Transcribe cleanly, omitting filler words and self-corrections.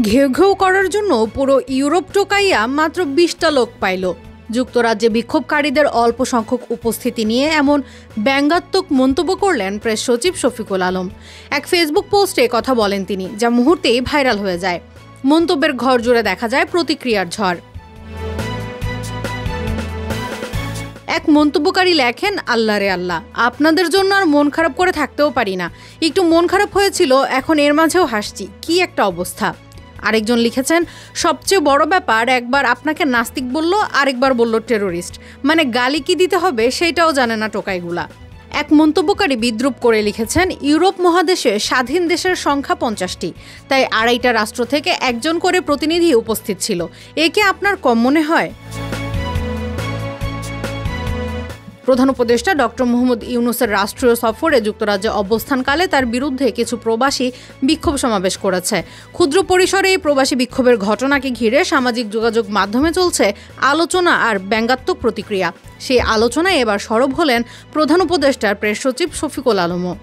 ঘেউ ঘেউ করার জন্য পুরো ইউরোপ টোকাইয়া মাত্র ২০টা লোক পাইল। যুক্তরাজ্যে বিক্ষোভকারীদের অল্প সংখ্যক উপস্থিতি নিয়ে এমন ব্যঙ্গাত্মক মন্তব্য করলেন প্রেস সচিব শফিকুল আলম। এক ফেসবুক পোস্টে কথা বলেন তিনি, যা মুহূর্তেই ভাইরাল হয়ে যায়। মন্তব্যের ঘর জুড়ে দেখা যায় প্রতিক্রিয়ার ঝড়। এক মন্তব্যকারী লেখেন, আল্লাহ রে আল্লাহ, আপনাদের জন্য আর মন খারাপ করে থাকতেও পারি না। একটু মন খারাপ হয়েছিল, এখন এর মাঝেও হাসছি, কি একটা অবস্থা। আরেকজন লিখেছেন, সবচেয়ে বড় ব্যাপার, একবার আপনাকে নাস্তিক বলল, আরেকবার বলল টেরোরিস্ট। মানে গালি কি দিতে হবে সেইটাও জানে না টোকাইগুলা। এক মন্তব্যকারী বিদ্রূপ করে লিখেছেন, ইউরোপ মহাদেশে স্বাধীন দেশের সংখ্যা 50টি, তাই 2.5টা রাষ্ট্র থেকে একজন করে প্রতিনিধি উপস্থিত ছিল। একে আপনার কম মনে হয়? প্রধান উপদেষ্টা ডক্টর মোহাম্মদ ইউনূসের রাষ্ট্রীয় সফরে যুক্তরাজ্যে অবস্থানকালে তার বিরুদ্ধে কিছু প্রবাসী বিক্ষোভ সমাবেশ করেছে। ক্ষুদ্র পরিসরে এই প্রবাসী বিক্ষোভের ঘটনাকে ঘিরে সামাজিক যোগাযোগ মাধ্যমে চলছে আলোচনা আর ব্যঙ্গাত্মক প্রতিক্রিয়া। সেই আলোচনায় এবার সরব হলেন প্রধান উপদেষ্টার প্রেস সচিব শফিকুল আলমও।